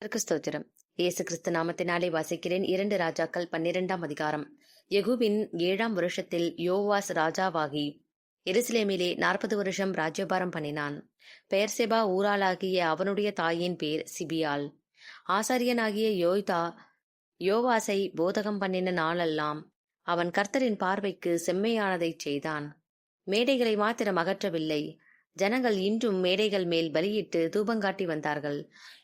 ஸ்தோத்திரம். இயேசு கிறிஸ்து நாமத்தினாலே வாசிக்கிறேன். 2 ராஜாக்கள் 12ஆம் அதிகாரம். யெகூவின் 7ஆம் வருஷத்தில் யோவாஸ் ராஜாவாகி எருசலேமிலே 40 வருஷம் ராஜ்யபாரம் பண்ணினான். பெயர்செபா ஊராளாகிய அவனுடைய தாயின் பேர் சிபியாள். ஆசாரியனாகிய யோய்தா யோவாசை போதகம் பண்ணின நாளெல்லாம் அவன் கர்த்தரின் பார்வைக்கு செம்மையானதைச் செய்தான். மேடைகளை மாத்திரம் அகற்றவில்லை, ஜனங்கள் இன்றும் மேடைகள் மேல் பலியிட்டு தூபங்காட்டி வந்தார்கள்.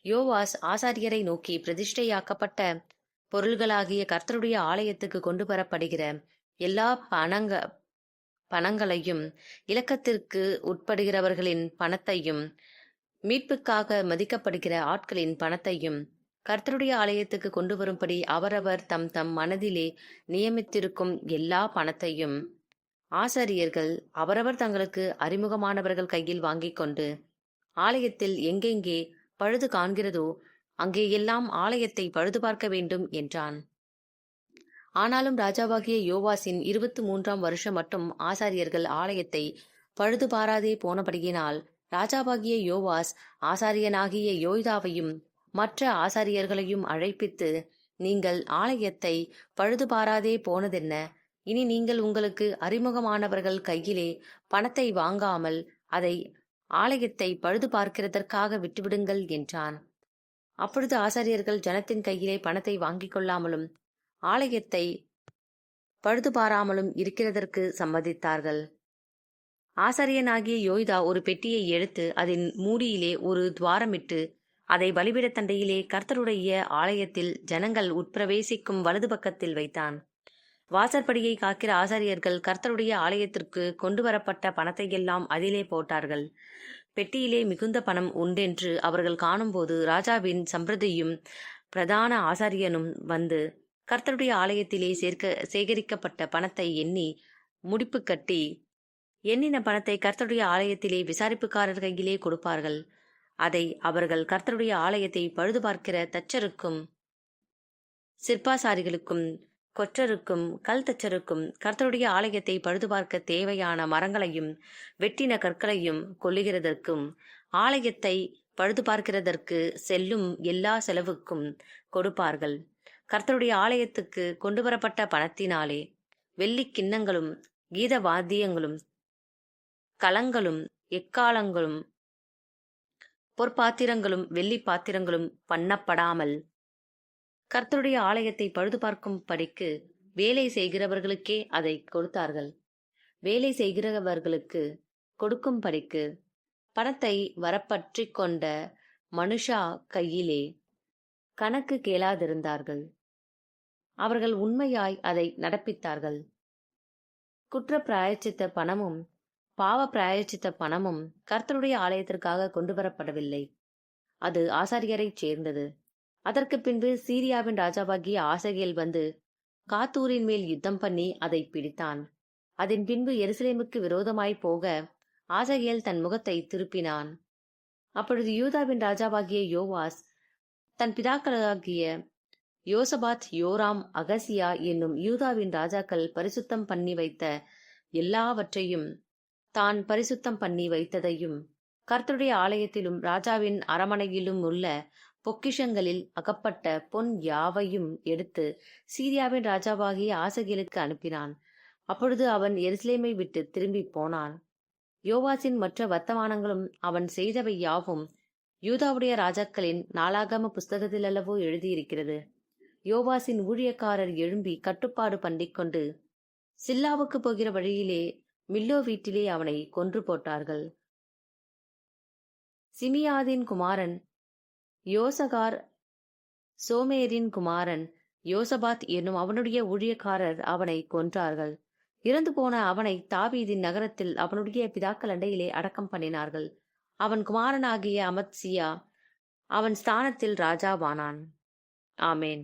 யோவாஸ் ஆசாரியரை நோக்கி, பிரதிஷ்டையாக்கப்பட்ட பொருள்களாகிய கர்த்தருடைய ஆலயத்துக்கு கொண்டு வரப்படுகிற எல்லா பணங்களையும், இலக்கத்திற்கு உட்படுகிறவர்களின் பணத்தையும், மீட்புக்காக மதிக்கப்படுகிற ஆட்களின் பணத்தையும் கர்த்தருடைய ஆலயத்துக்கு கொண்டு வரும்படி அவரவர் தம் தம் மனதிலே நியமித்திருக்கும் எல்லா பணத்தையும் ஆசாரியர்கள் அவரவர் தங்களுக்கு அறிமுகமானவர்கள் கையில் வாங்கிக் கொண்டு ஆலயத்தில் எங்கெங்கே பழுது காண்கிறதோ அங்கேயெல்லாம் ஆலயத்தை பழுது பார்க்க வேண்டும் என்றான். ஆனாலும் ராஜாவாகிய யோவாசின் 23ஆம் வருஷம் மட்டும் ஆசாரியர்கள் ஆலயத்தை பழுது பாராதே போனபடியினால் ராஜாவாகிய யோவாஸ் ஆசாரியனாகிய யோய்தாவையும் மற்ற ஆசாரியர்களையும் அழைப்பித்து, நீங்கள் ஆலயத்தை பழுது பாராதே போனதென்ன? இனி நீங்கள் உங்களுக்கு அறிமுகமானவர்கள் கையிலே பணத்தை வாங்காமல் அதை ஆலயத்தை பழுது பார்க்கிறதற்காக விட்டுவிடுங்கள் என்றான். அப்பொழுது ஆசாரியர்கள் ஜனத்தின் கையிலே பணத்தை வாங்கிக் கொள்ளாமலும் ஆலயத்தை பழுது பாராமலும் இருக்கிறதற்கு சம்மதித்தார்கள். ஆசாரியனாகிய யோய்தா ஒரு பெட்டியை எடுத்து அதன் மூடியிலே ஒரு துவாரமிட்டு அதை பலிபீடத் தண்டையிலே கர்த்தருடைய ஆலயத்தில் ஜனங்கள் உட்பிரவேசிக்கும் வலது பக்கத்தில் வைத்தான். வாசற்படியை காக்கிற ஆசாரியர்கள் கர்த்தருடைய ஆலயத்திற்கு கொண்டு வரப்பட்ட பணத்தையெல்லாம் அதிலே போட்டார்கள். பெட்டியிலே மிகுந்த பணம் உண்டென்று அவர்கள் காணும்போது ராஜாவின் சம்பிரதியும் பிரதான ஆசாரியனும் வந்து கர்த்தருடைய ஆலயத்திலே சேகரிக்கப்பட்ட பணத்தை எண்ணி முடிப்பு கட்டி, எண்ணின பணத்தை கர்த்தருடைய ஆலயத்திலே விசாரிப்புக்காரர் கையிலே கொடுப்பார்கள். அதை அவர்கள் கர்த்தருடைய ஆலயத்தை பழுது பார்க்கிற தச்சருக்கும் சிற்பாசாரிகளுக்கும் கொற்றருக்கும் கல் தச்சருக்கும் கர்த்தருடைய ஆலயத்தை பழுது பார்க்க தேவையான மரங்களையும் வெட்டின கற்களையும் கொல்லுகிறதற்கும் ஆலயத்தை பழுது பார்க்கிறதற்கு செல்லும் எல்லா செலவுக்கும் கொடுப்பார்கள். கர்த்தருடைய ஆலயத்துக்கு கொண்டு வரப்பட்ட பணத்தினாலே வெள்ளி கிண்ணங்களும் கீத வாத்தியங்களும் கலங்களும் எக்காலங்களும் பொற்பாத்திரங்களும் வெள்ளி பாத்திரங்களும் பண்ணப்படாமல் கர்த்தருடைய ஆலயத்தை பழுது பார்க்கும் படிக்கு வேலை செய்கிறவர்களுக்கே அதை கொடுத்தார்கள். வேலை செய்கிறவர்களுக்கு கொடுக்கும் படிக்கு பணத்தை வரப்பற்றி கொண்ட மனுஷா கையிலே கணக்கு கேளாதிருந்தார்கள். அவர்கள் உண்மையாய் அதை நடப்பித்தார்கள். குற்ற பிராயச்சித்த பணமும் பாவ பிராயச்சித்த பணமும் கர்த்தருடைய ஆலயத்திற்காக கொண்டு வரப்படவில்லை. அது ஆசாரியரைச் சேர்ந்தது. அதற்கு பின்பு சீரியாவின் ராஜாவாகிய ஆசகேல் வந்து காத்தூரின் மேல் யுத்தம் பண்ணி அதை பிடித்தான். அதன் பின்பு எருசலேமுக்கு விரோதமாய் போக ஆசகேல் தன் முகத்தை திருப்பினான். அப்பொழுது யூதாவின் ராஜாவாகிய யோவாஸ் தன் பிதாக்களாகிய யோசபாத், யோராம், அகசியா என்னும் யூதாவின் ராஜாக்கள் பரிசுத்தம் பண்ணி வைத்த எல்லாவற்றையும் தான் பரிசுத்தம் பண்ணி வைத்ததையும் கர்த்தருடைய ஆலயத்திலும் ராஜாவின் அரமனையிலும் உள்ள பொக்கிஷங்களில் அகப்பட்ட பொன் யாவையும் எடுத்து சீரியாவின் ராஜாவாகிய ஆசகேலுக்கு அனுப்பினான். அப்பொழுது அவன் எருசலேமை விட்டு திரும்பி போனான். யோவாசின் மற்ற வர்த்தமானங்களும் அவன் செய்தவை யாவும் யூதாவுடைய ராஜாக்களின் நாளாகம புஸ்தகத்தில் அல்லவோ எழுதியிருக்கிறது. யோவாசின் ஊழியக்காரர் எழும்பி கட்டுப்பாடு பண்ணிக்கொண்டு சில்லாவுக்கு போகிற வழியிலே மில்லோ வீட்டிலே அவனை கொன்று போட்டார்கள். சிமியாதின் குமாரன் யோசகார், சோமேரின் குமாரன் யோசபாத் என்னும் அவனுடைய ஊழியக்காரர் அவனை கொன்றார்கள். இறந்து போன அவனை தாவீதின் நகரத்தில் அவனுடைய பிதாக்கள் அண்டையிலே அடக்கம் பண்ணினார்கள். அவன் குமாரனாகிய அமத்சியா அவன் ஸ்தானத்தில் ராஜாவானான். ஆமேன்.